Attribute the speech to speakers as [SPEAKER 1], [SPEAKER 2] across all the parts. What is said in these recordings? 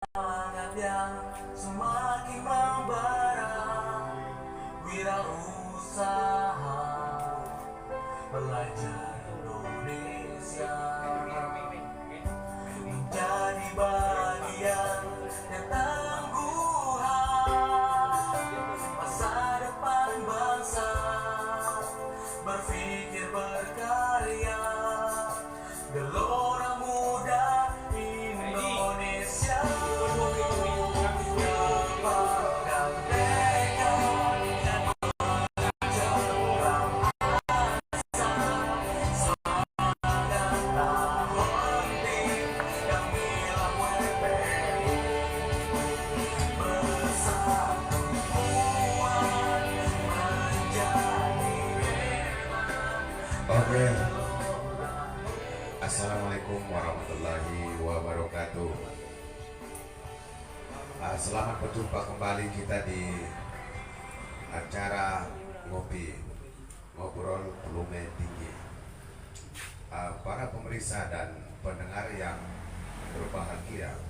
[SPEAKER 1] Semangat yang semakin membara, wirausaha pelajar Indonesia menjadi bagian yang tangguhan masa depan bangsa, berpikir berkarya, gelora muda Indonesia. Dapatkan tekad dan mengejar asa, semangat tak henti, kamilah WPI bersatu kuat menjadi
[SPEAKER 2] Oke, Assalamualaikum warahmatullahi wabarakatuh. Selamat berjumpa kembali kita di acara ngopi ngobrol volume tinggi. Para pemirsa dan pendengar yang berbahagia,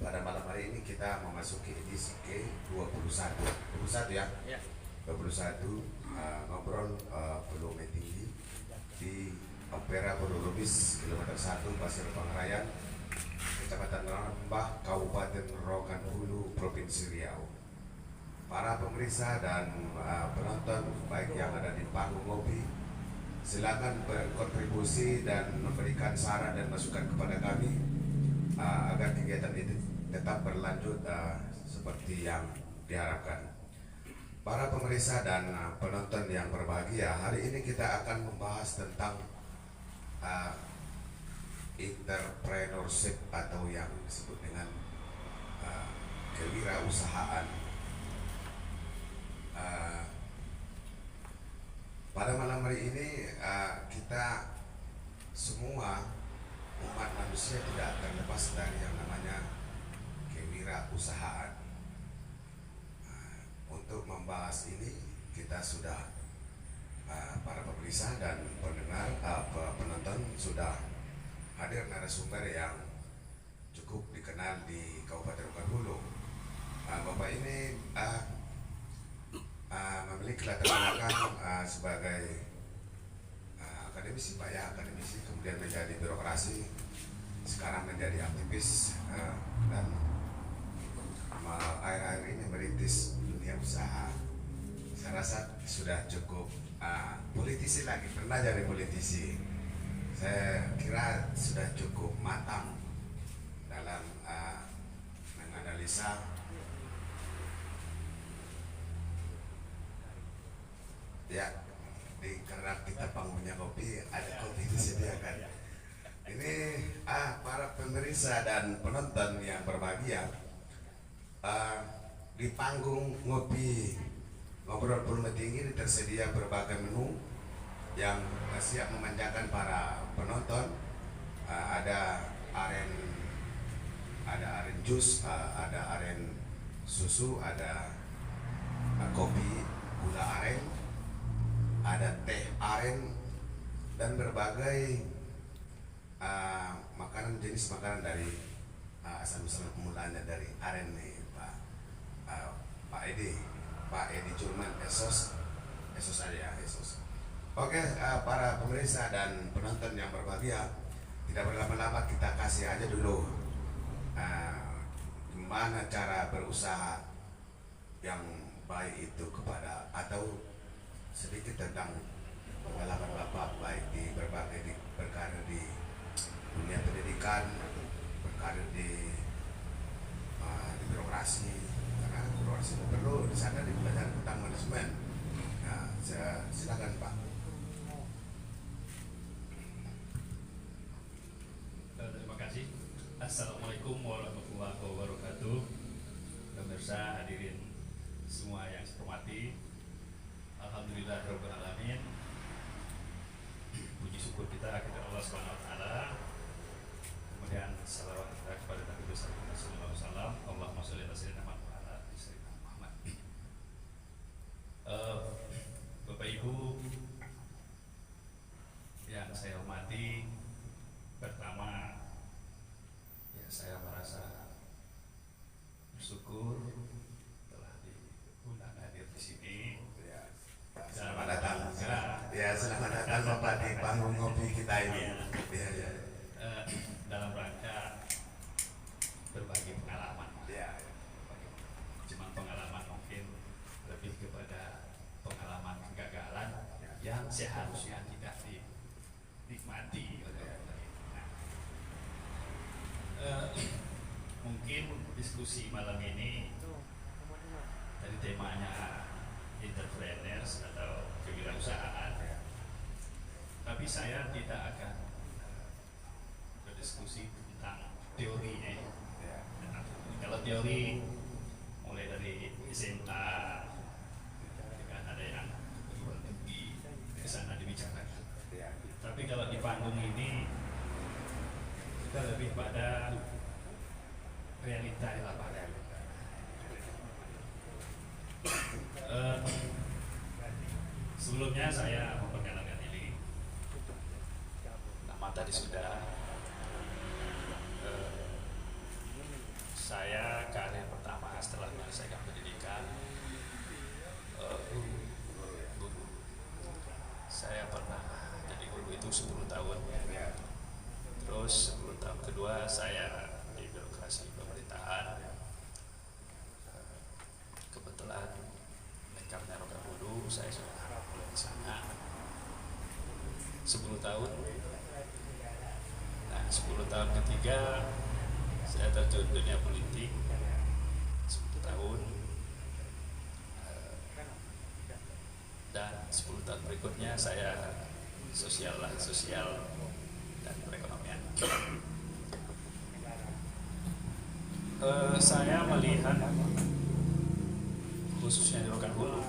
[SPEAKER 2] pada malam hari ini kita memasuki edisi ke-21. 21 ya? 21 ngobrol volume tinggi di Ampera Lubis kilometer 1 Pasir Pangarayan, Kecamatan Rambah, Kabupaten Rokan Hulu, Provinsi Riau. Para pemirsa dan penonton baik yang ada di panggung ngopi, silakan berkontribusi dan memberikan saran dan masukan kepada kami agar kegiatan ini tetap berlanjut seperti yang diharapkan. Para pemirsa dan penonton yang berbahagia, hari ini kita akan membahas tentang entrepreneurship atau yang disebut dengan kewirausahaan. Pada malam hari ini kita semua umat manusia tidak terlepas dari yang namanya kewirausahaan. Untuk membahas ini kita sudah para pemirsa dan pendengar, penonton sudah hadir narasumber yang cukup dikenal di Kabupaten Rokan Hulu. Bapak ini memiliki latar belakang sebagai akademisi, Pak ya, akademisi, kemudian menjadi birokrasi, sekarang menjadi aktivis, dan akhir-akhir ini merintis dunia usaha. Saya rasa sudah cukup politisi lagi, pernah jadi politisi. Saya kira sudah cukup matang dalam menganalisa ya, karena kita panggungnya kopi, ada kopi disediakan. Ini para pemirsa dan penonton yang berbahagia, di panggung ngopi ngobrol volume tinggi ini tersedia berbagai menu yang siap memanjakan para penonton. Ada aren jus, ada aren susu, ada kopi gula aren, ada teh aren, dan berbagai makanan, jenis makanan dari asal-usul pemulaannya dari aren nih, Pak Edi Curman, Esos aja ya, Esos. Oke, para pemirsa dan penonton yang berbahagia, tidak berlama-lama kita kasih aja dulu gimana cara berusaha yang baik itu kepada, atau sedikit tentang pengalaman Bapak baik di berbagai berkarir di dunia pendidikan, berkarir di birokrasi, karena birokrasi perlu di sana dipelajari tentang manajemen. Nah, silakan Pak.
[SPEAKER 3] Terima kasih. Assalamualaikum warahmatullahi wabarakatuh. Pemirsa, hadirin semua yang saya hormati, alhamdulillahirabbil alamin. Puji syukur kita kepada Allah Subhanahu wa taala. Kemudian salawat kita kepada Nabi besar Muhammad sallallahu alaihi wasallam. Allahumma shalli ala sayyidina Muhammad wa ala ali sayyidina Muhammad. Bapak Ibu yang saya hormati, pertama ya saya merasa bersyukur telah diundang hadir di sini.
[SPEAKER 2] Ya. Selamat datang.
[SPEAKER 3] Ya.
[SPEAKER 2] Ya, selamat datang Bapak di panggung ngopi kita ini. Ya, ya.
[SPEAKER 3] Dalam rangka berbagi pengalaman.
[SPEAKER 2] Ya.
[SPEAKER 3] Cuma pengalaman mungkin lebih kepada pengalaman kegagalan yang seharusnya tidak dinikmati oleh orang lain. Nah, mungkin diskusi malam ini dari temanya entrepreneurs atau kewirausahaan, tapi saya tidak akan berdiskusi tentang teorinya. Kalau teori mulai dari SMA dengan ada yang perguruan tinggi ke sana dibicarakan. Tapi kalau di panggung ini kita lebih pada realita di lapangan. Sebelumnya saya memperkenalkan diri. Nama tadi sudah. Saya karir pertama setelah menyelesaikan pendidikan guru. Saya pernah jadi guru itu 10 tahun. Terus 10 tahun kedua saya di birokrasi pemerintahan. Kebetulan Mekarnya Rokabodo saya sudah mulai di sana 10 tahun. Nah, 10 tahun ketiga saya terjun dunia politik 10 tahun, dan 10 tahun berikutnya saya sosial dan perekonomian. Saya melihat khususnya di Rokabodo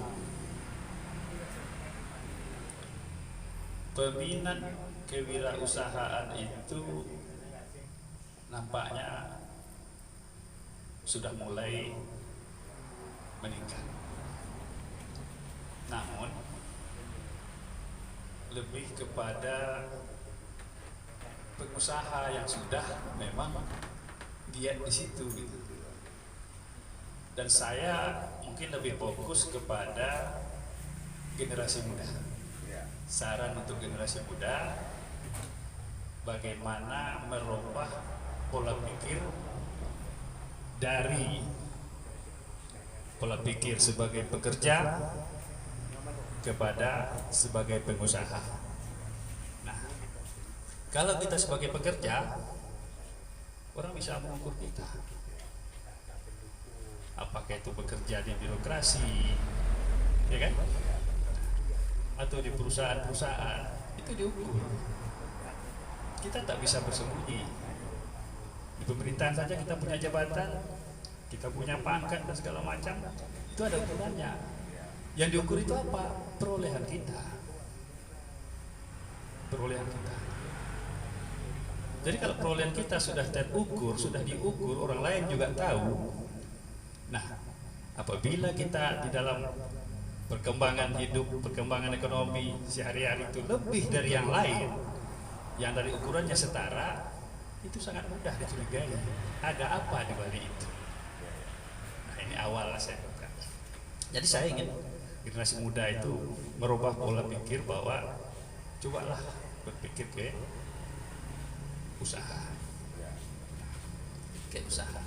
[SPEAKER 3] peminat kewirausahaan itu nampaknya sudah mulai meningkat. Namun lebih kepada pengusaha yang sudah memang giat di situ gitu. Dan saya mungkin lebih fokus kepada generasi muda. Saran untuk generasi muda, bagaimana merubah pola pikir dari pola pikir sebagai pekerja kepada sebagai pengusaha. Nah, kalau kita sebagai pekerja, orang bisa mengukur kita. Apakah itu bekerja di birokrasi, ya kan? Atau di perusahaan-perusahaan, itu diukur. Kita tak bisa bersembunyi. Di pemerintahan saja kita punya jabatan, kita punya pangkat dan segala macam, itu ada ukurannya. Yang diukur itu apa? Perolehan kita. Perolehan kita. Jadi kalau perolehan kita sudah terukur, sudah diukur, orang lain juga tahu. Nah, apabila kita di dalam perkembangan hidup, perkembangan ekonomi sehari-hari itu lebih dari yang lain, yang dari ukurannya setara, itu sangat mudah dicurigai. Ada apa di balik itu? Nah, ini awal saya buka. Jadi saya ingin generasi muda itu merubah pola pikir bahwa cobalah berpikir ke usaha, ke usaha.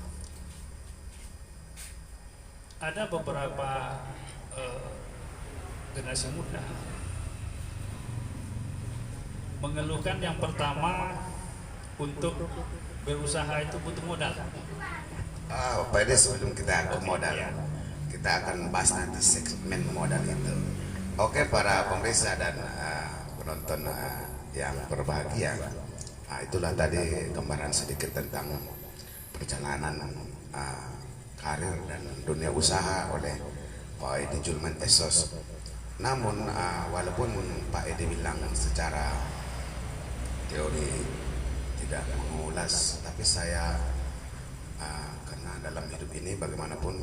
[SPEAKER 3] Ada beberapa generasi muda mengeluhkan yang pertama, untuk berusaha itu butuh modal.
[SPEAKER 2] Pak Ede, sebelum kita ke modal, kita akan bahas nanti segmen modal itu. Oke, para pemirsa dan penonton yang berbahagia, itulah tadi gambaran sedikit tentang perjalanan karir dan dunia usaha oleh Pak Ede Julman Esos. Namun walaupun Pak Ede bilang secara teori tidak mengulas, tapi saya karena dalam hidup ini bagaimanapun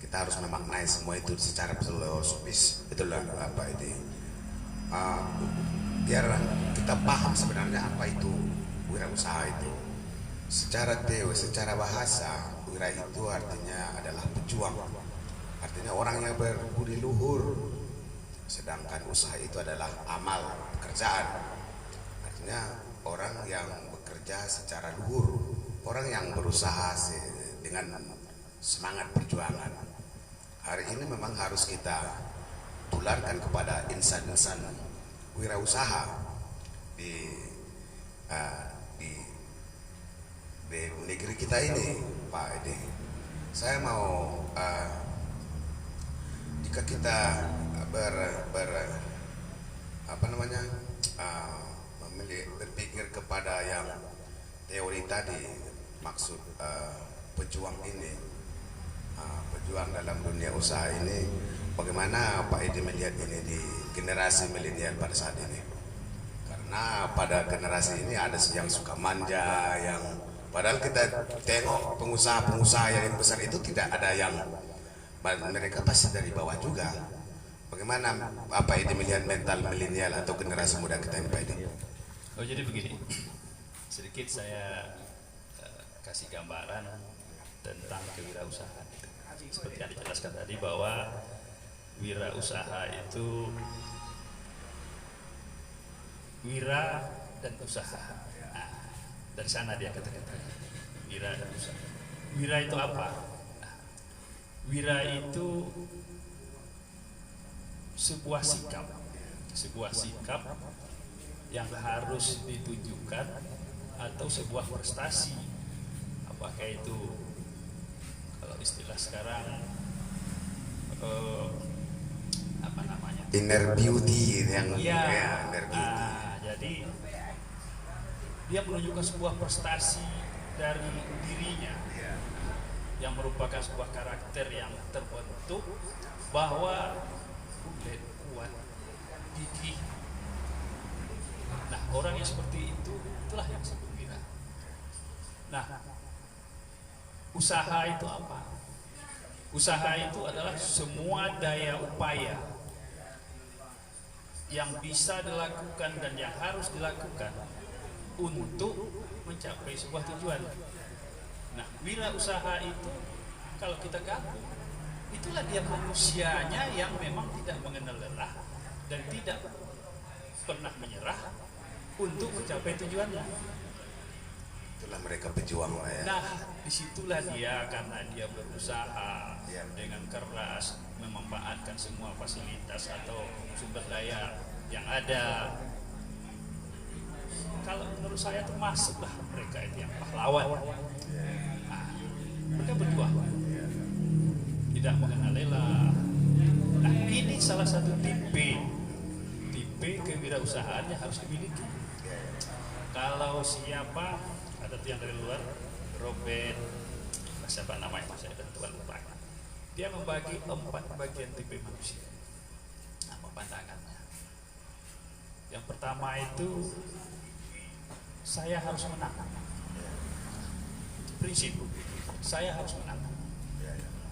[SPEAKER 2] kita harus memaknai semua itu secara filosofis. Itulah Pak Ede, biar kita paham sebenarnya apa itu wirausaha itu. secara bahasa, wira itu artinya adalah pejuang. Artinya orang yang berbudi luhur. Sedangkan usaha itu adalah amal, pekerjaan. Artinya orang yang bekerja secara luhur, orang yang berusaha dengan semangat perjuangan. Hari ini memang harus kita tularkan kepada insan-insan wirausaha di negeri kita ini, Pak Edi. Saya mau jika kita berpikir kepada yang teori tadi, maksud pejuang ini, pejuang dalam dunia usaha ini, bagaimana Pak Edi melihat ini di generasi milenial pada saat ini? Karena pada generasi ini ada yang suka manja, yang padahal kita tengok pengusaha-pengusaha yang besar itu tidak ada yang, mereka pasti dari bawah juga. Bagaimana Pak Edi melihat mental milenial atau generasi muda kita ini, Pak Edi?
[SPEAKER 3] Oh, jadi begini, sedikit saya kasih gambaran tentang kewirausahaan. Seperti yang dijelaskan tadi bahwa wirausaha itu wira dan usaha. Nah, dari sana dia kata-kata wira dan usaha. Wira itu apa? Nah, wira itu sebuah sikap yang harus ditunjukkan atau sebuah prestasi. Apakah itu kalau istilah sekarang apa namanya?
[SPEAKER 2] Inner beauty yang
[SPEAKER 3] ya,
[SPEAKER 2] inner beauty.
[SPEAKER 3] Jadi dia menunjukkan sebuah prestasi dari dirinya yang merupakan sebuah karakter yang terbentuk bahwa kuat, gigih. Nah, orang yang seperti itu, itulah yang disebut wira. Nah, usaha itu apa? Usaha itu adalah semua daya upaya yang bisa dilakukan dan yang harus dilakukan untuk mencapai sebuah tujuan. Nah, wira usaha itu kalau kita gabung, itulah dia manusianya yang memang tidak mengenal lelah dan tidak pernah menyerah untuk mencapai tujuannya.
[SPEAKER 2] Itulah mereka pejuang lah ya.
[SPEAKER 3] Nah, disitulah dia, karena dia berusaha dengan keras memanfaatkan semua fasilitas atau sumber daya yang ada. Kalau menurut saya termasuklah mereka itu yang pahlawan. Nah, mereka berjuang, tidak mengenal lelah. Nah, ini salah satu tipe kewirausahaan yang harus dimiliki. Kalau siapa ada yang dari luar, Robert, siapa namanya, saya dan Tuhan lupa. Dia membagi 4 bagian tipe manusia. Nama pandangannya. Yang pertama itu, saya harus menang. Prinsip, saya harus menang.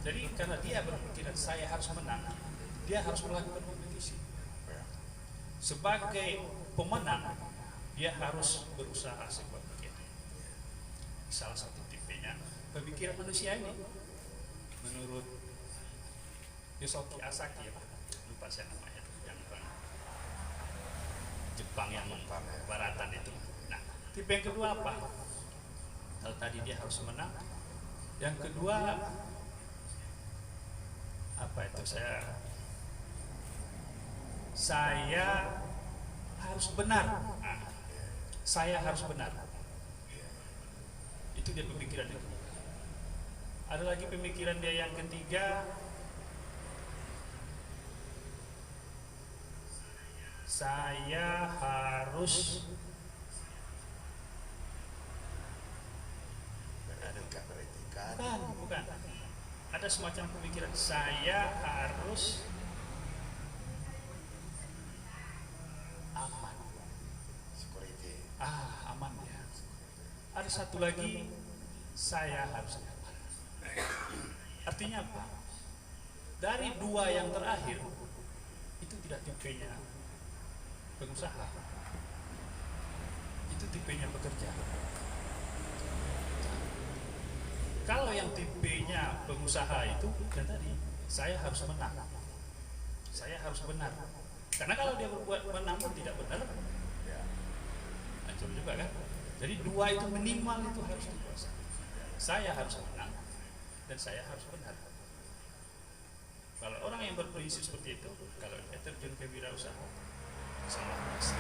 [SPEAKER 3] Jadi karena dia berpikiran saya harus menang, dia harus melakukan kompetisi. Sebagai pemenang, dia harus berusaha sebagai salah satu tipenya pemikiran manusia ini menurut Yosoki Asaki, ya Pak, lupa saya namanya, yang orang Jepang yang baratan itu. Nah, tipe yang kedua apa? Kalau tadi dia harus menang, yang kedua apa itu, saya harus benar. Nah, saya harus benar. Itu dia pemikiran itu. Ada lagi pemikiran dia yang ketiga, saya harus bukan. Ada semacam pemikiran, saya harus aman. Aman ya. Ada satu lagi, saya harus aman. Artinya apa? Dari 2 yang terakhir itu tidak tipenya pengusaha, itu tipenya pekerja. yang tipenya pengusaha itu ya tadi, saya harus menang, saya harus benar. Karena kalau dia berbuat menang pun tidak benar, hancur juga kan. Jadi dua itu minimal itu harus dikuasai. Saya harus menang dan saya harus benar. Kalau orang yang berprinsip seperti itu, kalau dia terjun ke wirausaha, salah pasti.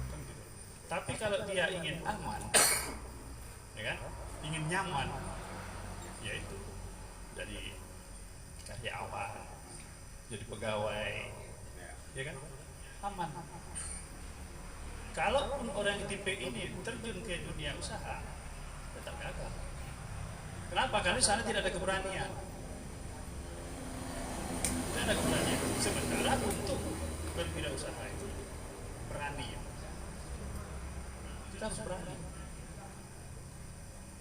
[SPEAKER 3] Kan gitu. Tapi kalau dia ingin aman, ya kan, ingin nyaman, yaitu jadi karyawan, jadi pegawai, ya kan, aman. Kalaupun orang tipe ini terjun ke dunia usaha, tetap gagal. Kenapa? Karena di sana tidak ada keberanian. Tidak ada keberanian. Sementara untuk berwirausaha itu berani. Kita harus berani.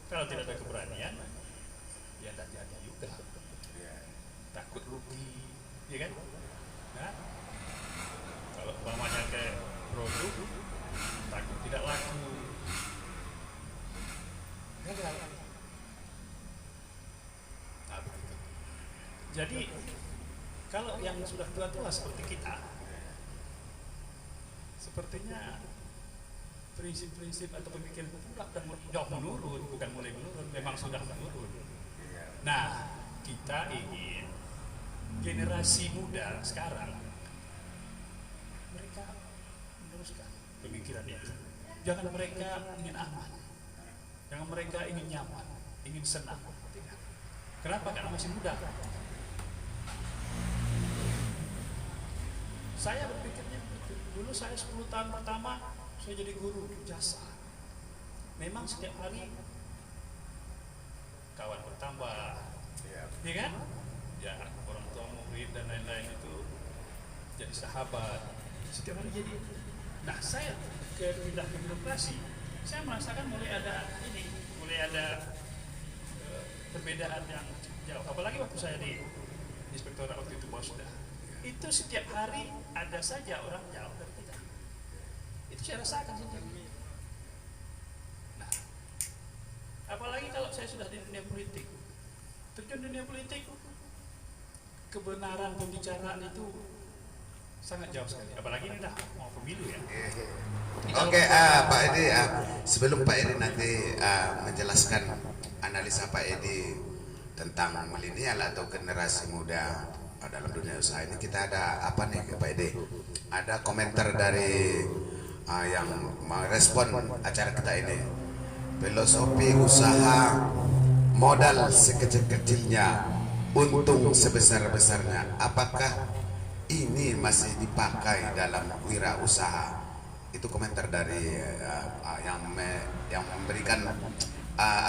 [SPEAKER 3] Kalau tidak ada keberanian, ya tidak jadi juga. Takut rugi, ya kan? Nah, kalau umpamanya kayak produk, takut tidak laku, gagal. Nah, begitu. Jadi kalau yang sudah tua-tua seperti kita, sepertinya prinsip-prinsip atau pemikiran itu akan jauh menurun, bukan mulai menurun, memang sudah menurun. Nah, kita ingin generasi muda sekarang mereka meneruskan pemikiran itu. Jangan mereka ingin aman, jangan mereka ingin nyaman, ingin senang. Tidak. Kenapa? Karena masih muda. Saya berpikirnya begitu. Dulu saya 10 tahun pertama saya jadi guru jasa. Memang setiap hari kawan bertambah, ya kan? Ya, orang tua murid dan lain-lain itu jadi sahabat. Setiap hari jadi. Nah, saya pindah ke birokrasi, saya merasakan mulai ada perbedaan yang jauh. Apalagi waktu saya di inspektorat waktu itu Bosda. Itu setiap hari ada saja orang jauh dari kita. Itu saya rasakan sendiri. Nah, apalagi kalau saya sudah di dunia politik, terjun dunia politik, kebenaran pembicaraan itu sangat jauh sekali. Apalagi ini dah mau pemilu ya.
[SPEAKER 2] Oke, Pak Edi, sebelum Pak Edi nanti menjelaskan analisa Pak Edi tentang milenial atau generasi muda dalam dunia usaha ini, kita ada apa nih Pak Edi? Ada komentar dari yang merespon acara kita ini. Filosofi usaha, modal sekecil-kecilnya, untung sebesar-besarnya. Apakah ini masih dipakai dalam wirausaha? Itu komentar dari yang memberikan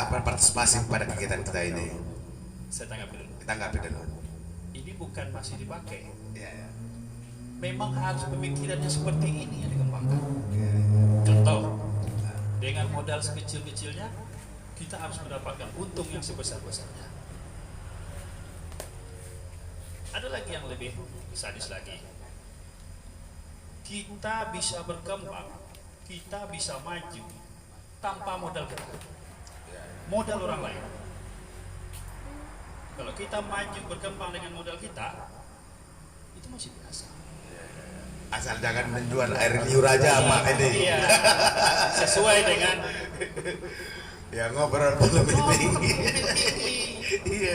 [SPEAKER 2] partisipasi pada kegiatan kita ini.
[SPEAKER 3] Saya tanggapi dulu.
[SPEAKER 2] Tanggapi dulu.
[SPEAKER 3] Ini bukan masih dipakai.
[SPEAKER 2] Ya.
[SPEAKER 3] Memang harus pemikirannya seperti ini yang dikembangkan. Contoh, dengan modal sekecil-kecilnya, kita harus mendapatkan untung yang sebesar-besarnya. Ada lagi yang lebih sadis lagi. Kita bisa berkembang, kita bisa maju tanpa modal kita. Modal orang lain. Kalau kita maju berkembang dengan modal kita, itu masih biasa.
[SPEAKER 2] Asal jangan menjual air liur aja Pak Edi.
[SPEAKER 3] Iya. Sesuai dengan
[SPEAKER 2] Ya ngobrol belum ini. Iya.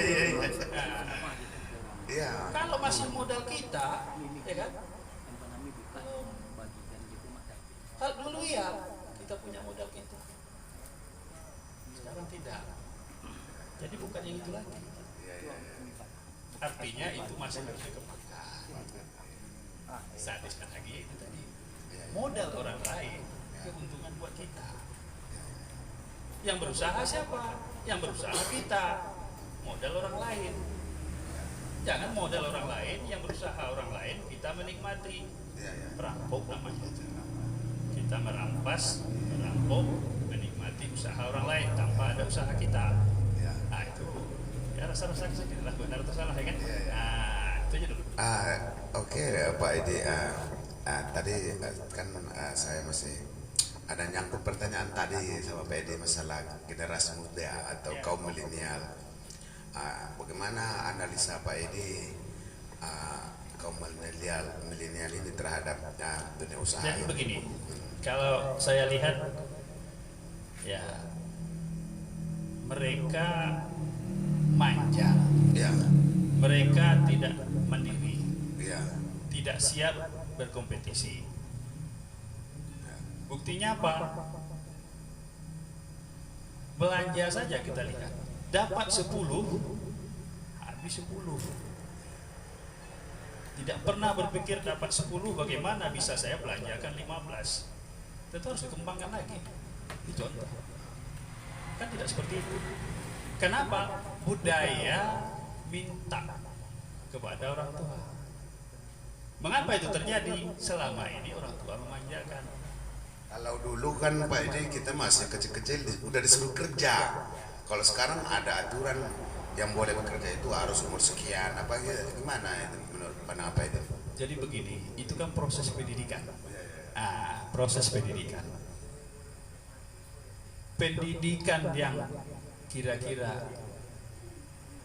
[SPEAKER 2] Iya.
[SPEAKER 3] Kalau masih modal kita, ya kan? Kalau dulu ya kita punya modal kita, sekarang tidak. Jadi bukan yang itu lagi. Artinya itu masih harus dikembangkan. Sadiskan lagi itu tadi. Modal orang lain, keuntungan buat kita. Yang berusaha siapa? Yang berusaha kita. Modal orang lain. Jangan modal orang lain, yang berusaha orang lain, kita menikmati. Merampok namanya. Kita merampas, merampok, menikmati usaha orang lain tanpa ada usaha kita. Nah itu, ya rasa-rasa saja lah, benar atau salah ya kan? Nah itu aja dulu.
[SPEAKER 2] Oke, Pak Edi. Tadi kan saya masih ada nyangkut pertanyaan tadi sama Pak Edi masalah generasi muda atau kaum milenial. Bagaimana analisa Pak Edi kaum milenial ini terhadap dunia usaha?
[SPEAKER 3] Jadi begini, kalau saya lihat ya mereka manja,
[SPEAKER 2] Ya,
[SPEAKER 3] mereka tidak mandiri,
[SPEAKER 2] ya,
[SPEAKER 3] tidak siap berkompetisi. Buktinya apa? Belanja saja kita lihat, dapat 10, habis 10. Tidak pernah berpikir dapat 10 bagaimana bisa saya belanjakan 15. Tentu harus dikembangkan lagi. Itu contoh. Kan tidak seperti itu. Kenapa? Budaya minta kepada orang tua. Mengapa itu terjadi? Selama ini orang tua memanjakan.
[SPEAKER 2] kalau dulu kan Pak Edi kita masih kecil-kecil udah disuruh kerja. Kalau sekarang ada aturan yang boleh bekerja itu harus umur sekian. Apa gimana itu menurut pandangan Pak Edi?
[SPEAKER 3] Jadi begini, itu kan proses pendidikan. Proses pendidikan. Pendidikan yang kira-kira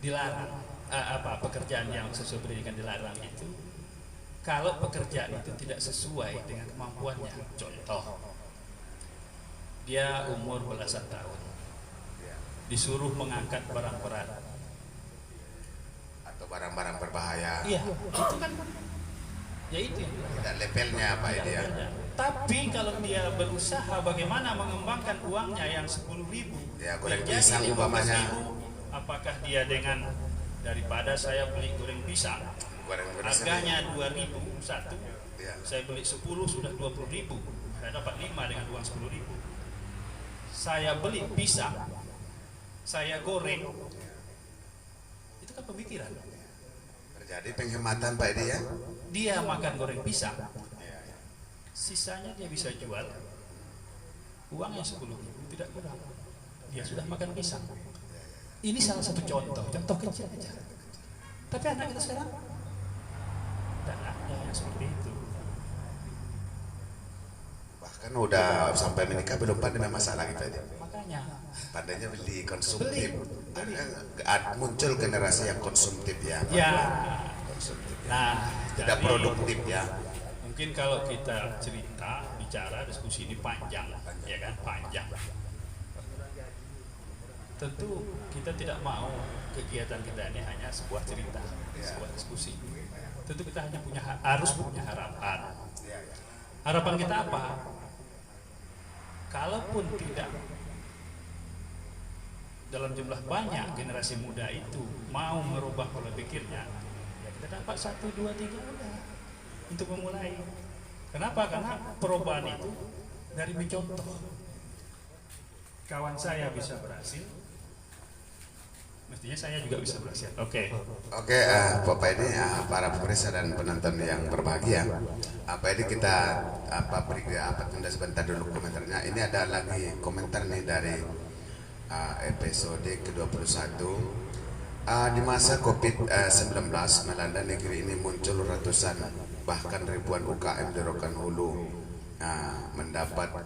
[SPEAKER 3] dilarang, pekerjaan yang sesuai pendidikan dilarang itu, kalau pekerjaan itu tidak sesuai dengan kemampuannya. Contoh, dia umur belasan tahun, disuruh mengangkat barang berat
[SPEAKER 2] Atau barang-barang berbahaya.
[SPEAKER 3] iya, itu kan ya itu yang dilarang.
[SPEAKER 2] Tidak levelnya Pak Edi ya.
[SPEAKER 3] Tapi kalau dia berusaha bagaimana mengembangkan uangnya yang 10.000
[SPEAKER 2] Ya, goreng
[SPEAKER 3] menjadi
[SPEAKER 2] pisang
[SPEAKER 3] 15.000,
[SPEAKER 2] umpamanya.
[SPEAKER 3] apakah dia dengan daripada saya beli goreng pisang
[SPEAKER 2] Goreng
[SPEAKER 3] harganya 2.000 satu,
[SPEAKER 2] Ya.
[SPEAKER 3] saya beli 10 sudah 20.000, saya dapat 5 dengan uang 10.000. Saya beli pisang, saya goreng, itu kan pemikiran.
[SPEAKER 2] Terjadi penghematan Pak Edi ya.
[SPEAKER 3] Dia makan goreng pisang, sisanya dia bisa jual, uangnya 10.000 tidak kurang. Dia sudah makan pisang. Ini salah satu contoh kecil aja. Tapi anak kita sekarang tidak ada yang seperti itu.
[SPEAKER 2] Bahkan udah sampai menikah belum pandai masalah gitu aja.
[SPEAKER 3] Makanya
[SPEAKER 2] Pandainya beli konsumtif.
[SPEAKER 3] Beli.
[SPEAKER 2] Muncul generasi yang konsumtif ya.
[SPEAKER 3] ya,
[SPEAKER 2] Konsumtif.
[SPEAKER 3] nah
[SPEAKER 2] Tidak
[SPEAKER 3] jadi
[SPEAKER 2] produktif ya.
[SPEAKER 3] mungkin kalau kita bicara diskusi ini panjang, ya kan, panjang. Tentu kita tidak mau kegiatan kita ini hanya sebuah cerita, sebuah diskusi. Tentu kita hanya harus punya harapan. Harapan kita apa? Kalaupun tidak dalam jumlah banyak generasi muda itu mau merubah pola pikirnya, ya kita dapat 1, 2, 3 udah untuk memulai. Kenapa? Karena perubahan itu dari mencontoh. Kawan saya bisa berhasil, mestinya saya juga bisa berhasil. Oke.
[SPEAKER 2] Oke, Bapak ini para pemirsa dan penonton yang berbahagia. Apa ini kita beri tunda sebentar dulu komentarnya. Ini ada lagi komentar nih dari episode ke-21. Di masa COVID-19 melanda negeri ini muncul ratusan bahkan ribuan UKM di Rokan Hulu mendapat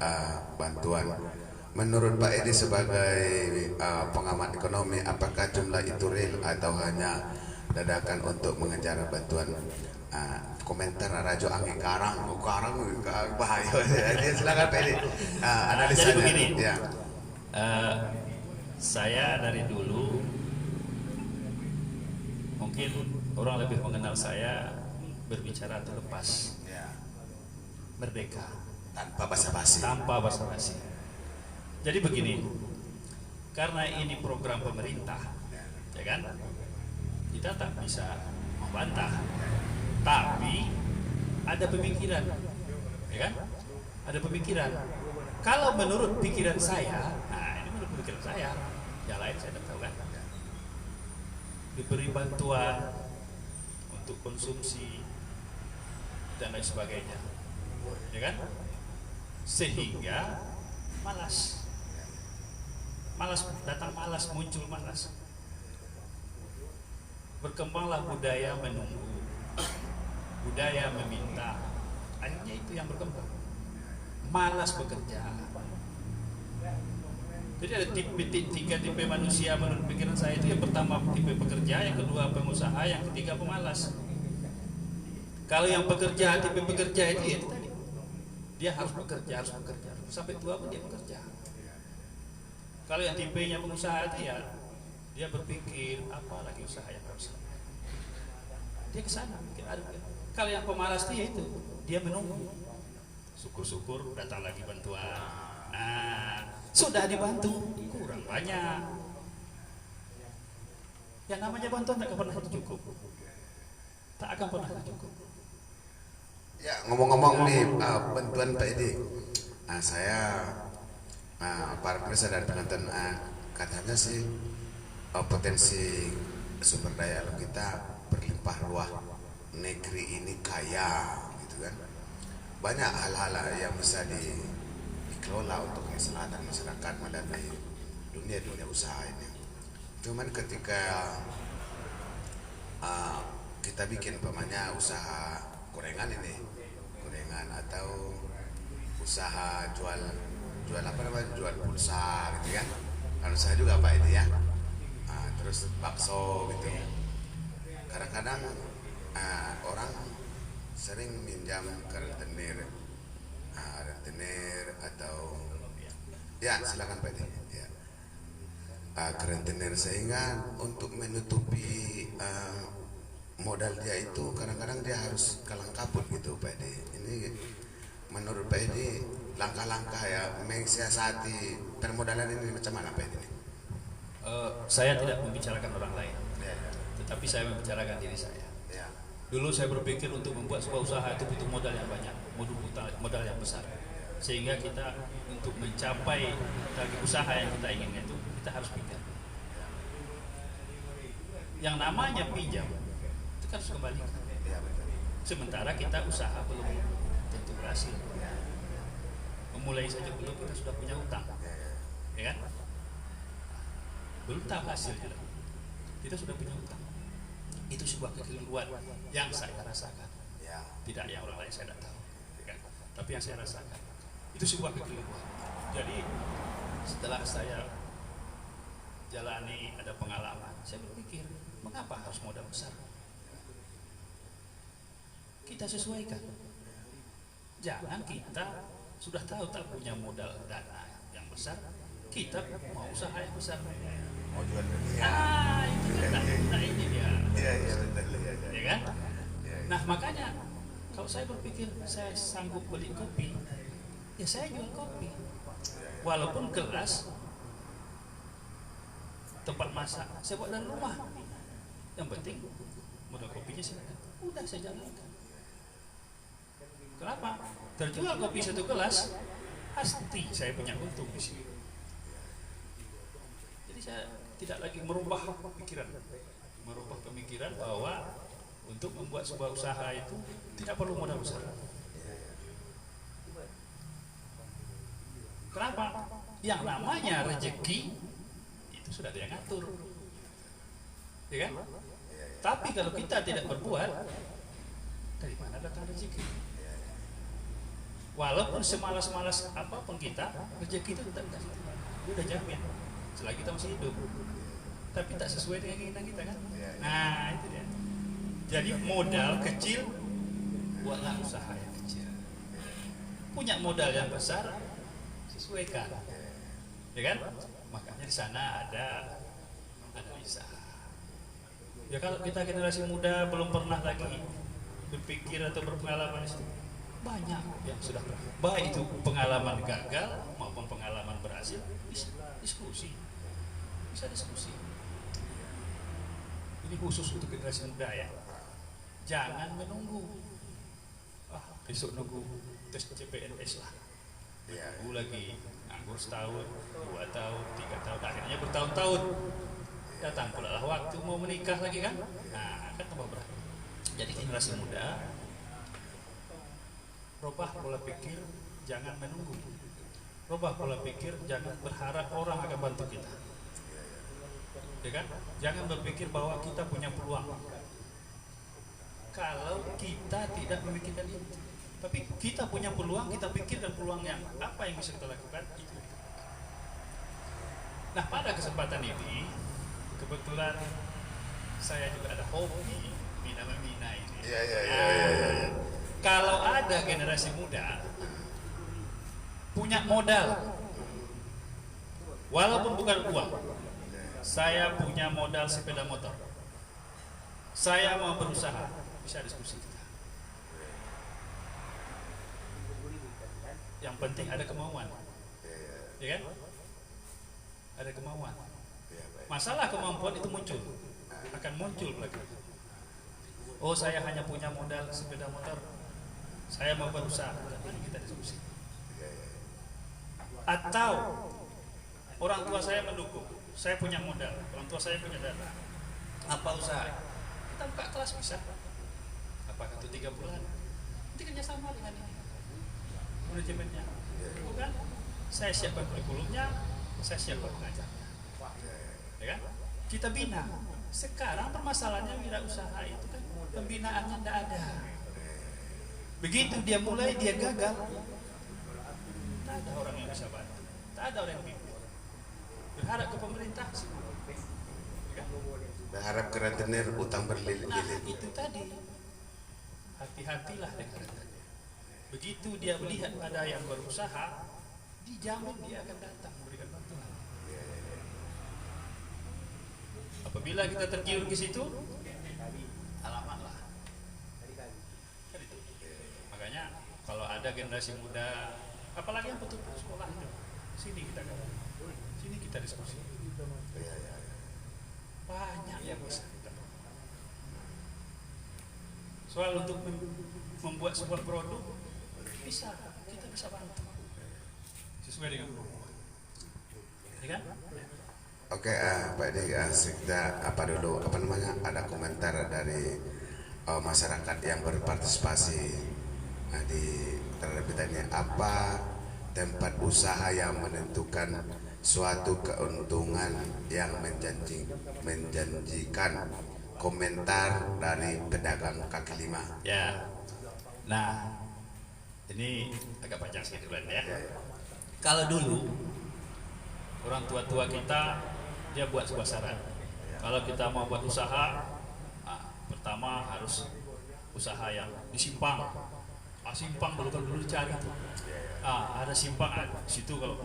[SPEAKER 2] bantuan. Menurut Pak Edi sebagai pengamat ekonomi, apakah jumlah itu real atau hanya dadakan untuk mengejar bantuan? Komentar Rajo Anggi Karang bahaya. Silakan Pak Edi. Analisanya.
[SPEAKER 3] Jadi begini,
[SPEAKER 2] Ya.
[SPEAKER 3] saya dari dulu mungkin orang lebih mengenal saya berbicara terlepas,
[SPEAKER 2] Ya.
[SPEAKER 3] merdeka,
[SPEAKER 2] Tanpa basa-basi.
[SPEAKER 3] tanpa basa-basi. Jadi begini, karena ini program pemerintah, ya kan, kita tak bisa membantah, tapi ada pemikiran, ya kan, ada pemikiran. Kalau menurut pikiran saya, nah ini menurut pikiran saya, yang lain saya tidak tahu kan, diberi bantuan untuk konsumsi dan lain sebagainya, ya kan, sehingga malas datang, malas muncul, malas. Berkembanglah budaya menunggu, budaya meminta, akhirnya itu yang berkembang. malas bekerja. Jadi ada tiga tipe manusia menurut pikiran saya itu. Yang pertama tipe pekerja, yang kedua pengusaha, yang ketiga pemalas. Kalau yang pekerja, tipe pekerja itu ya tadi, dia harus bekerja sampai tua pun dia bekerja. Kalau yang tipenya pengusaha itu ya dia berpikir apa lagi usaha yang harus dia kesana mikir ada. Kalau yang pemalas dia itu dia menunggu, syukur-syukur datang lagi bantuan. Nah, sudah dibantu kurang banyak. Yang namanya bantuan tak akan pernah cukup, tak akan pernah cukup.
[SPEAKER 2] Ya, ngomong-ngomong nih bantuan Pak Edi, saya para pemirsa dan penonton, katanya sih potensi sumber daya alam kita berlimpah ruah, negeri ini kaya gitu kan, banyak hal-hal yang bisa dikelola untuk kemaslahatan masyarakat melalui dunia usaha ini. Cuman ketika kita bikin umpamanya usaha gorengan atau usaha jual apa namanya, jual pulsa gitu kan, kalau saya juga Pak ini ya, terus bakso gitu. Kadang-kadang orang sering minjam ke rentenir atau ya silakan Pak ini ya, ke rentenir, sehingga untuk menutupi modal dia itu kadang-kadang dia harus kalang kabut gitu Pak Edi. Ini menurut Pak Edi langkah-langkah ya mensiasati permodalan ini macam mana Pak Edi?
[SPEAKER 3] Saya tidak membicarakan orang lain, tetapi saya membicarakan diri saya. Dulu saya berpikir untuk membuat sebuah usaha itu butuh modal yang banyak, modal yang besar, sehingga kita untuk mencapai target usaha yang kita inginkan itu kita harus pinjam. Yang namanya pinjam itu kan harus kembalikan. Sementara kita usaha belum tentu berhasil. Memulai saja belum, kita sudah punya utang, ya kan? Belum tahu hasilnya, kita sudah punya utang. Itu sebuah kekeliruan yang saya rasakan. Tidak yang orang lain saya tidak tahu, ya kan? Tapi yang saya rasakan itu sebuah kekeliruan. Jadi setelah saya jalani ada pengalaman, saya berpikir mengapa harus modal besar? Kita sesuaikan. Jangan kita sudah tahu tak punya modal dana yang besar, kita mau usaha yang besar,
[SPEAKER 2] Mau jual dunia.
[SPEAKER 3] itu kan ini dia, ya kan? Nah makanya kalau saya berpikir saya sanggup beli kopi, ya saya jual kopi, walaupun gelas tempat masak saya buat dari rumah, yang penting modal kopinya silakan, udah saya jalankan. Kenapa? Terjual kopi satu gelas, pasti saya punya untung di sini. Jadi saya tidak lagi merubah pemikiran bahwa untuk membuat sebuah usaha itu tidak perlu modal besar. Kenapa? Yang namanya rezeki itu sudah dia ngatur, ya kan? Tapi kalau kita tidak berbuat, dari mana datang rezeki? Walaupun semalas-malas apapun kita, rezeki itu tetap kita udah jamin selagi kita masih hidup. Tapi tak sesuai dengan keinginan kita kan? Nah itu dia. Jadi modal kecil buatlah usaha yang kecil. Punya modal yang besar, sesuaikan, ya kan? Makanya di sana ada analisa. Ya kalau kita generasi muda belum pernah lagi berpikir atau berpengalaman di situ, banyak yang sudah baik itu pengalaman gagal maupun pengalaman berhasil, bisa diskusi. Ini khusus untuk generasi muda ya. Jangan menunggu. Besok nunggu tes CPNS lah. Tunggu lagi, nganggur setahun, 2 tahun, 3 tahun, akhirnya bertahun-tahun. Datang pula lah waktu mau menikah lagi kan? Nah, kan tambah berat. Jadi generasi muda, rubah pola pikir, jangan menunggu. Rubah pola pikir, jangan berharap orang akan bantu kita. Ya kan? Jangan berpikir bahwa kita punya peluang. Kalau kita tidak memikirkan itu, Tapi kita punya peluang, kita pikirkan peluang yang apa yang bisa kita lakukan itu. Nah, pada kesempatan ini kebetulan saya juga ada hobi mina ini. Kalau ada generasi muda punya modal, walaupun bukan uang, saya punya modal sepeda motor, saya mau berusaha, bisa diskusi kita. Yang penting ada kemauan, ya kan? Ada kemauan. Masalah kemampuan itu muncul, akan muncul belakang. Oh, saya hanya punya modal sepeda motor, saya mau berusaha, mari kita diskusi. Atau orang tua saya mendukung, saya punya modal, orang tua saya punya dana, apa usaha? Kita buka kelas bisa. Apakah itu 3 bulan? Nanti kerjasama dengan ini manajemennya, bukan? Saya siapkan kurikulumnya, saya siapkan pengajarnya, ya kan? Kita bina. Sekarang permasalahannya wirausaha itu kan pembinaannya tidak ada. Begitu dia mulai, dia gagal, tak ada orang yang bisa bantu, tak ada orang yang bimbing. Berharap ke pemerintah sih, ya kan?
[SPEAKER 2] Berharap ke rentenir utang berlilit-lilit.
[SPEAKER 3] Nah, itu tadi, hati-hatilah dengan rentenir. Begitu dia melihat ada yang berusaha, dijamin dia akan datang memberikan bantuan. Apabila kita tergiur ke situ, alamatlah. Kan itu. Makanya kalau ada generasi muda, apalagi yang betul sekolah itu, sini kita diskusi. Banyak yang bisa kita. Soal untuk membuat sebuah produk, kita bisa bantu sesuai dengan kemampuan, ya kan?
[SPEAKER 2] Oke, Pak Edi, ada komentar dari masyarakat yang berpartisipasi di terhadap kita ini. Apa tempat usaha yang menentukan suatu keuntungan yang menjanjikan? Komentar dari pedagang kaki lima.
[SPEAKER 3] Ya, nah ini agak panjang sedikit ya. Kalau dulu orang tua-tua kita dia buat sebuah syarat. Kalau kita mau buat usaha, pertama harus usaha yang di simpang. Simpang dulu dicari tuh. Ada simpang di situ. Kalau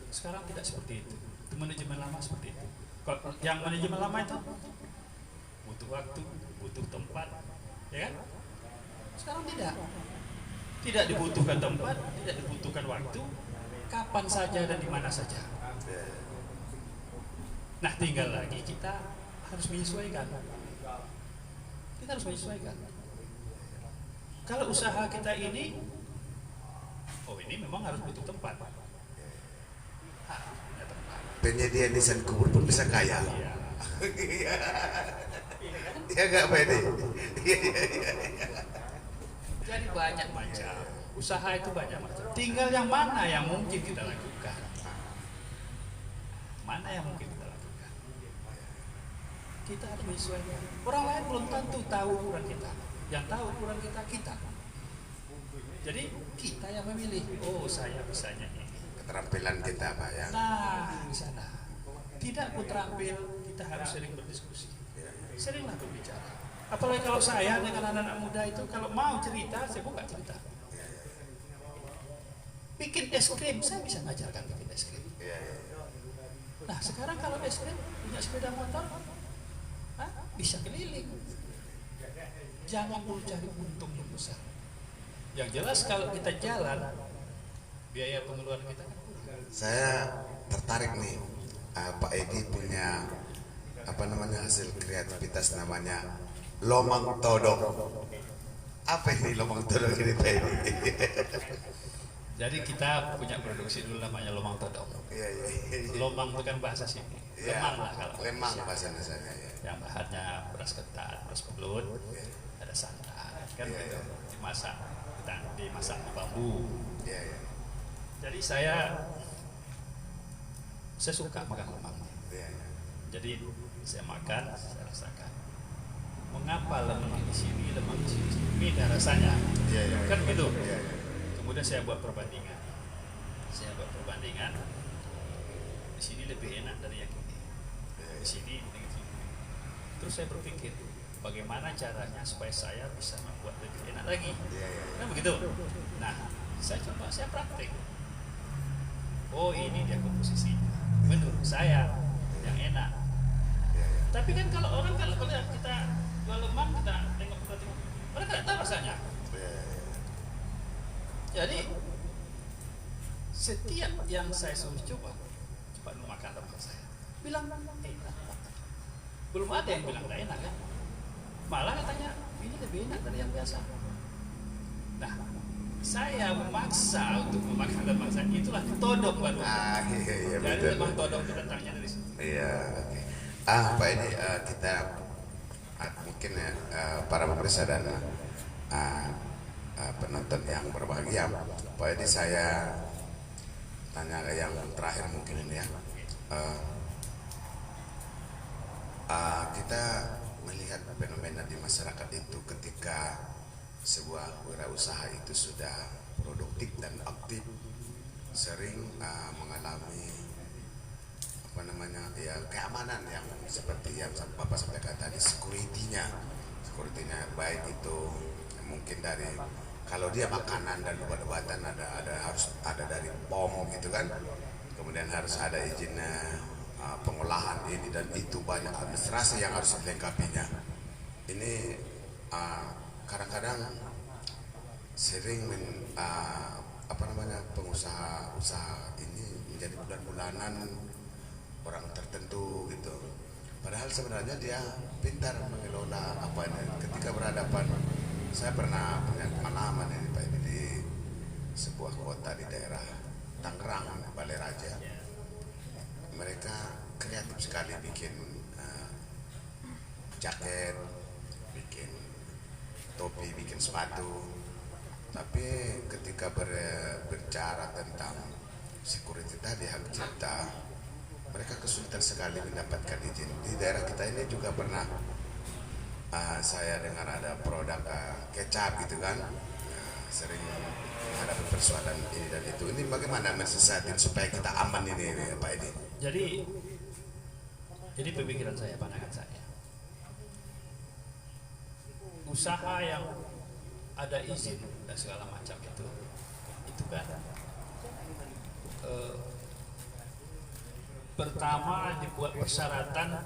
[SPEAKER 3] sekarang tidak seperti itu. Itu manajemen lama seperti itu. Kalau yang manajemen lama itu butuh waktu, butuh tempat, ya kan? Sekarang tidak dibutuhkan tempat, tidak dibutuhkan waktu, kapan saja dan di mana saja. Nah, tinggal lagi kita harus menyesuaikan. Kita harus menyesuaikan. Kalau usaha kita ini, ini memang harus butuh tempat.
[SPEAKER 2] Penyedia desain kubur pun bisa kaya. Ya nggak Pak Edi?
[SPEAKER 3] Jadi banyak macam usaha itu, banyak macam. Tinggal yang mana yang mungkin kita lakukan. Mana yang mungkin kita lakukan. Kita harus menyesuaikan. Orang lain belum tentu tahu ukuran kita. Yang tahu ukuran kita. Jadi kita yang memilih. Oh, saya bisanya ini.
[SPEAKER 2] Keterampilan kita, Pak, ya.
[SPEAKER 3] Nah, di sana. Tidak pun terampil, kita harus sering berdiskusi. Seringlah berbicara. Apalagi kalau saya dengan anak-anak muda itu, kalau mau cerita, saya buka cerita. Bikin es krim, saya bisa mengajarkan bikin es krim. Nah, sekarang kalau es krim punya sepeda motor, bisa keliling. Jangan dulu cari untung yang besar. Yang jelas kalau kita jalan, biaya pengeluaran kita kan kurang.
[SPEAKER 2] Saya tertarik nih, Pak Edi punya hasil kreativitas namanya lomang todong. Apa ini lomang todong ini, Pak Edi?
[SPEAKER 3] Jadi kita punya produksi dulu namanya lomang todong. Lomang itu kan bahasa sini. Lemang lah kalau.
[SPEAKER 2] Lemang bahasa Indonesia.
[SPEAKER 3] Yang bahannya beras ketan, beras belut, ada santan, kan gitu. Dimasak di bambu. Jadi saya suka makan lemang. Jadi saya makan, saya rasakan. mengapa lemah di sini, lemah di sini, beda rasanya. Kan gitu. Kemudian saya buat perbandingan. Di sini lebih enak dari yang ini. Di sini dengan sini. Terus saya berpikir, bagaimana caranya supaya saya bisa membuat lebih enak lagi. Kan begitu. Nah, saya praktek. Oh, ini dia komposisinya. Menurut saya yang enak. Tapi kan kalau kita jual lemang, kita tengok mereka tidak tahu rasanya. Jadi setiap yang saya suruh coba makan lemang saya bilang enak. Belum ada yang bilang tidak enak kan. Malah katanya ini lebih enak dari yang biasa. Nah, saya memaksa untuk memakan lemang saya, itulah todong baru. Jadi lemang todong itu datangnya dari situ.
[SPEAKER 2] Pak ini kita mungkin para pemirsa dan penonton yang berbahagia, Pak ini saya tanya yang terakhir mungkin ini ya. Kita melihat fenomena di masyarakat itu ketika sebuah wirausaha itu sudah produktif dan aktif, sering mengalami keamanan yang seperti yang Bapak sampaikan tadi, security-nya baik itu mungkin dari kalau dia makanan dan obat-obatan harus ada dari POM gitu kan, kemudian harus ada izin pengolahan ini dan itu, banyak administrasi yang harus dilengkapinya. Ini kadang-kadang sering pengusaha ini menjadi bulan-bulanan orang tertentu gitu. Padahal sebenarnya dia pintar mengelola ketika berhadapan. Saya pernah punya pengalaman ini Pak ini di sebuah kota di daerah Tangerang, Balai Raja. Mereka kreatif sekali bikin jaket, bikin topi, bikin sepatu. Tapi ketika berbicara tentang security tadi, hak cipta, mereka kesulitan sekali mendapatkan izin. Di daerah kita ini juga pernah saya dengar ada produk kecap gitu kan, sering ada persoalan ini dan itu. Ini bagaimana mensiasati supaya kita aman ini Pak Edi?
[SPEAKER 3] Jadi pemikiran saya, pandangan saya, usaha yang ada izin dan segala macam itu kan pertama dibuat persyaratan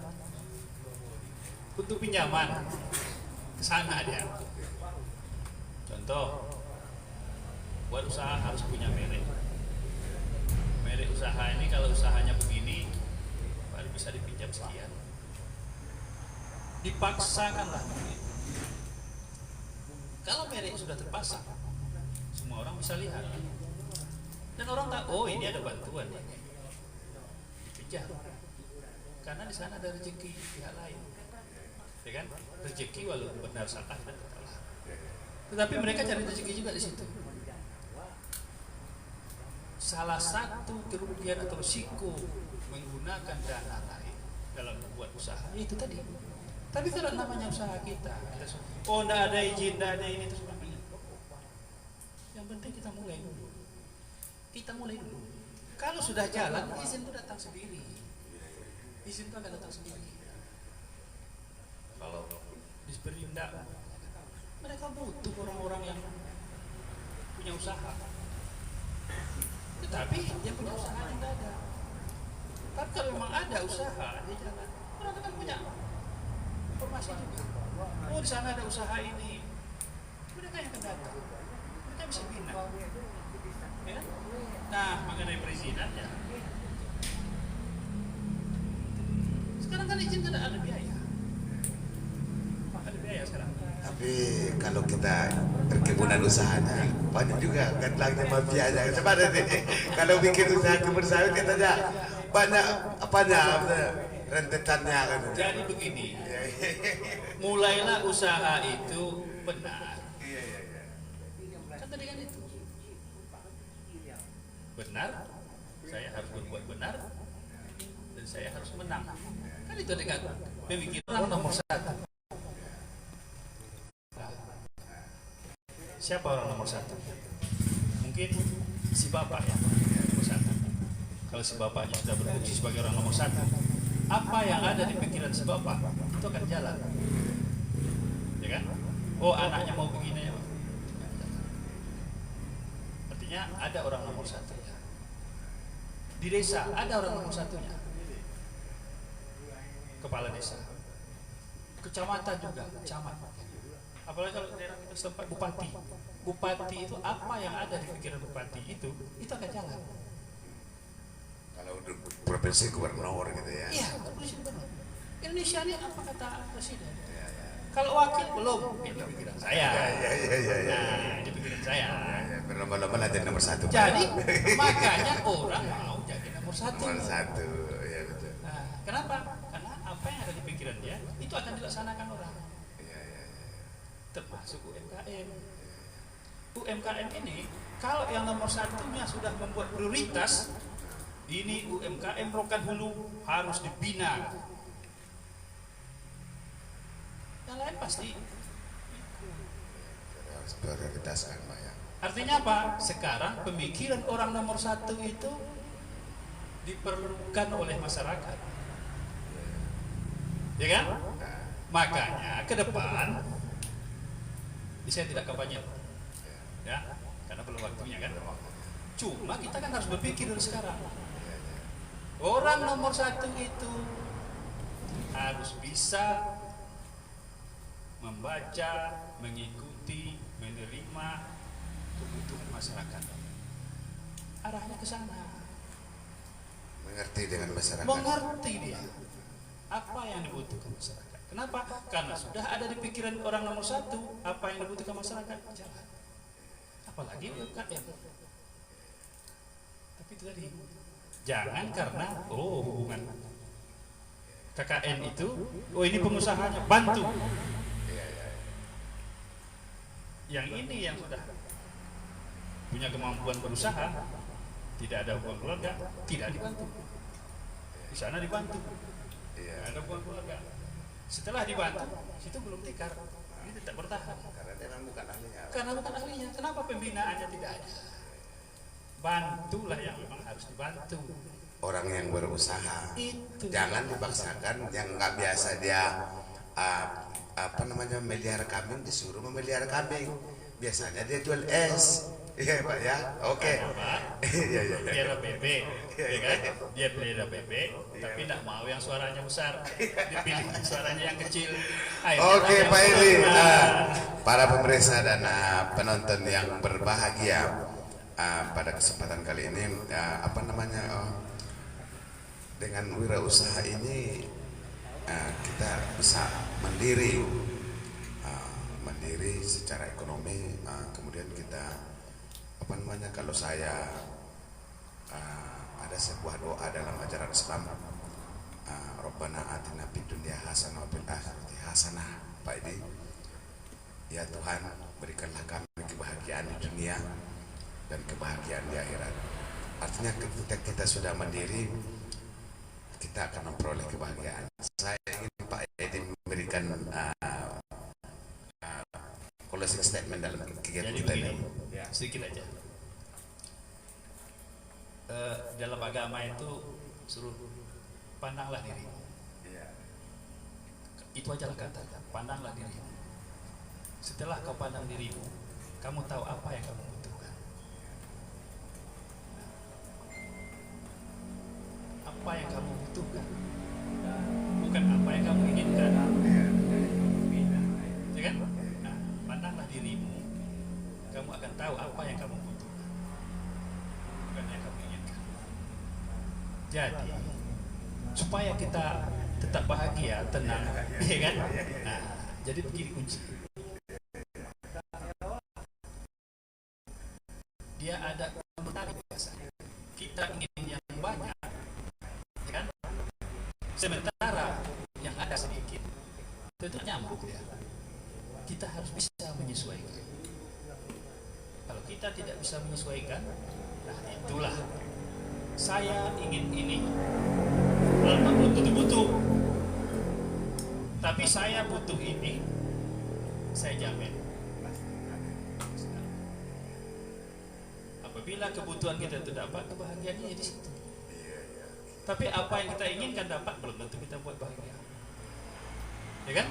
[SPEAKER 3] untuk pinjaman ke sana dia. Contoh, buat usaha harus punya merek. Merek usaha ini kalau usahanya begini baru bisa dipinjam sekian. Dipaksakanlah. Kalau merek sudah terpasang, semua orang bisa lihat. Dan orang tahu, oh ini ada bantuan nih. Dikejar. Karena di sana ada rezeki pihak lain. Ya kan? Rezeki walaupun benar salah dan salah. Tetapi mereka cari rezeki juga di situ. Salah satu kerugian atau risiko menggunakan dana lain dalam membuat usaha itu tadi. Tapi kalau namanya usaha kita oh tidak ada izin, tidak ada ini, terus yang penting kita mulai dulu. Kalau sudah jalan, izin itu datang sendiri. Izin itu akan datang sendiri. Kalau diberi undangan, mereka butuh orang-orang yang punya usaha. Tetapi yang punya usaha tidak ada. Tapi kalau memang ada usaha, dia jalan. Orang kan punya informasi juga. Oh di sana ada usaha ini. Mereka yang akan datang. Mereka bisa bina. Ya? Nah, mengenai perizinannya, sekarang kan izin tidak ada biaya. Ada biaya sekarang.
[SPEAKER 2] Tapi kalau kita perkebunan usahanya banyak juga kan lagi mafianya. Coba deh, kalau bikin usaha kebun sawit katanya banyak rentetannya kan.
[SPEAKER 3] Jadi begini, mulailah usaha itu benar. Kan tadi kan itu benar, saya harus berbuat benar dan saya harus menang. Kan itu dekat pemikiran nomor satu. siapa orang nomor satu? Mungkin si bapak ya, nomor satu. Kalau si bapaknya sudah berfungsi sebagai orang nomor satu, apa yang ada di pikiran si bapak itu akan jalan, ya kan? Oh, anaknya mau begini ya, artinya ada orang nomor satu ya. Di desa ada orang nomor satunya, kepala desa, kecamatan juga, camat. Apalagi kalau daerah kita setempat bupati itu apa yang ada di pikiran bupati itu akan jalan.
[SPEAKER 2] Kalau untuk provinsi gubernur gitu ya.
[SPEAKER 3] Iya, provinsi gubernur. Indonesia ini apa kata presiden? Kalau wakil belum, itu pikiran saya.
[SPEAKER 2] Iya.
[SPEAKER 3] Nah, itu pikiran saya.
[SPEAKER 2] Berlomba-lomba lah jadi nomor satu.
[SPEAKER 3] Jadi makanya orang mau jadi nomor satu.
[SPEAKER 2] Nomor satu, ya betul.
[SPEAKER 3] Nah, kenapa? Karena apa yang ada di pikiran dia itu akan dilaksanakan orang.
[SPEAKER 2] Iya.
[SPEAKER 3] Termasuk UMKM. UMKM ini kalau yang nomor satunya sudah membuat prioritas, ini UMKM Rokan Hulu harus dibina. Yang lain pasti.
[SPEAKER 2] Harus prioritaskan Pak ya.
[SPEAKER 3] Artinya apa? Sekarang pemikiran orang nomor satu itu diperlukan oleh masyarakat, ya kan? Makanya ke depan, saya tidak kampanye, ya, karena belum waktunya kan. Cuma kita kan harus berpikir dari sekarang. Orang nomor satu itu harus bisa membaca, mengikuti, menerima kebutuhan masyarakat. Arahnya ke sana.
[SPEAKER 2] Mengerti dengan masyarakat.
[SPEAKER 3] Mengerti dia apa yang dibutuhkan masyarakat. Kenapa? Karena sudah ada di pikiran orang nomor satu apa yang dibutuhkan masyarakat, jalan. Apalagi UMKM. Tapi itu tadi, jangan karena hubungan KKN itu, ini pengusahanya bantu. Yang ini yang sudah punya kemampuan berusaha, tidak ada hubungan keluarga, tidak dibantu. Di sana dibantu, ada hubungan keluarga. Setelah dibantu, situ belum tikar, ini tidak bertahan.
[SPEAKER 2] Karena dia memang bukan ahlinya.
[SPEAKER 3] Karena bukan ahlinya. Kenapa pembinaannya tidak ada? Bantulah yang memang harus dibantu.
[SPEAKER 2] Orang yang berusaha.
[SPEAKER 3] Itu.
[SPEAKER 2] Jangan dipaksakan yang nggak biasa dia melihara kambing disuruh memelihara kambing. Biasanya dia jual es. Iya Pak ya. Oke. Iya.
[SPEAKER 3] Pelihara bebek, ya kan? Dia pelihara bebek, tapi tidak mau yang suaranya besar, dipilih suaranya yang kecil.
[SPEAKER 2] Oke Pak Edi, para pemirsa dan penonton yang berbahagia, pada kesempatan kali ini dengan wirausaha ini kita bisa mandiri secara ekonomi, kemudian kita kalau saya ada sebuah doa dalam ajaran Islam, Rabbana atina fid dunya hasanah wa fil akhirati hasanah. Pak Edi, ya Tuhan, berikanlah kami kebahagiaan di dunia dan kebahagiaan di akhirat. Artinya ketika kita sudah mandiri, kita akan memperoleh kebahagiaan. Saya ingin Pak Edi memberikan closing statement dalam kegiatan kita ini.
[SPEAKER 3] Sedikit aja. Dalam agama itu suruh pandanglah diri. Itu aja kata, pandanglah diri. Setelah kau pandang dirimu, kamu tahu apa yang kamu butuhkan. Apa yang kamu butuhkan, bukan apa yang kamu inginkan. Ya kan? Nah, pandanglah dirimu, kamu akan tahu apa yang kamu butuhkan, bukan yang kamu inginkan. Jadi, supaya kita tetap bahagia, tenang, ya kan? Nah, jadi begini kunci. Dia ada menarik biasanya. Kita ingin yang banyak, ya kan? Sementara yang ada sedikit, tentu nyambung ya. Kita harus bisa menyesuaikan. Kalau kita tidak bisa menyesuaikan, nah itulah saya ingin ini. Walaupun belum tentu butuh, tapi saya butuh ini, saya jamin Apabila kebutuhan kita itu dapat, kebahagiaannya di situ. Tapi apa yang kita inginkan dapat belum tentu kita buat bahagia. Ya kan?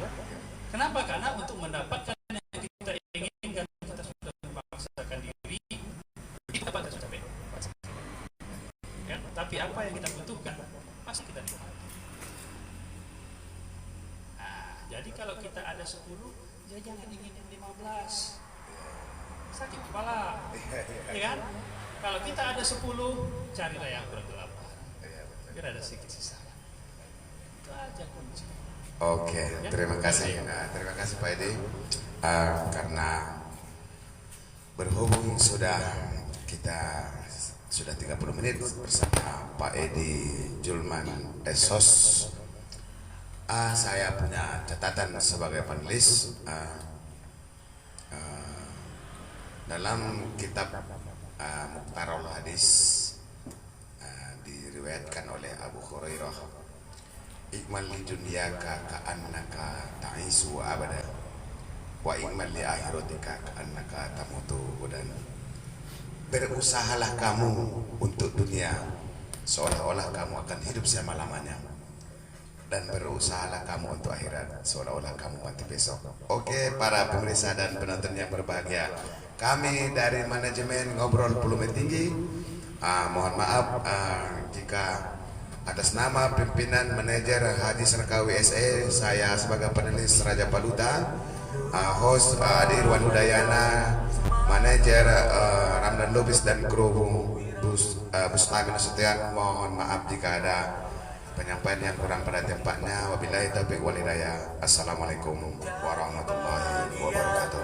[SPEAKER 3] Kenapa? Karena untuk mendapatkan yang kita inginkan kita sudah memaksakan diri, itu dapat kita sudah capek. Ya? Tapi apa yang kita butuhkan pasti kita nikmati. Nah, jadi kalau kita ada 10, ya jangan ingin 15. Sakit kepala, ya kan? Kalau kita ada 10, carilah yang berdelapan, biar ada sedikit sisa. Itu aja kunci.
[SPEAKER 2] Oke, terima kasih. Terima kasih Pak Edi. Karena berhubung kita sudah 30 menit bersama Pak Edi Julman Esos. Saya punya catatan sebagai panelis. Dalam kitab Mukhtarul Hadis diriwayatkan oleh Abu Hurairah, ikmal li dunyaka ka'annaka ta'isu abada wa ikmal li akhiratika ka'annaka tamutu udan. Berusahalah kamu untuk dunia seolah-olah kamu akan hidup selama-lamanya, dan berusahalah kamu untuk akhirat seolah-olah kamu mati besok. Oke, para pemirsa dan penonton yang berbahagia, kami dari manajemen Ngobrol Volume Tinggi mohon maaf jika atas nama pimpinan manajer Haji Serkawi SE, saya sebagai penulis Raja Paluta, host Adi Irwan Udayana, manajer Ramdan Lubis dan kru Bustami Nasution, mohon maaf jika ada penyampaian yang kurang pada tempatnya. Wabillahi taufiq wal hidayah. Assalamualaikum warahmatullahi wabarakatuh.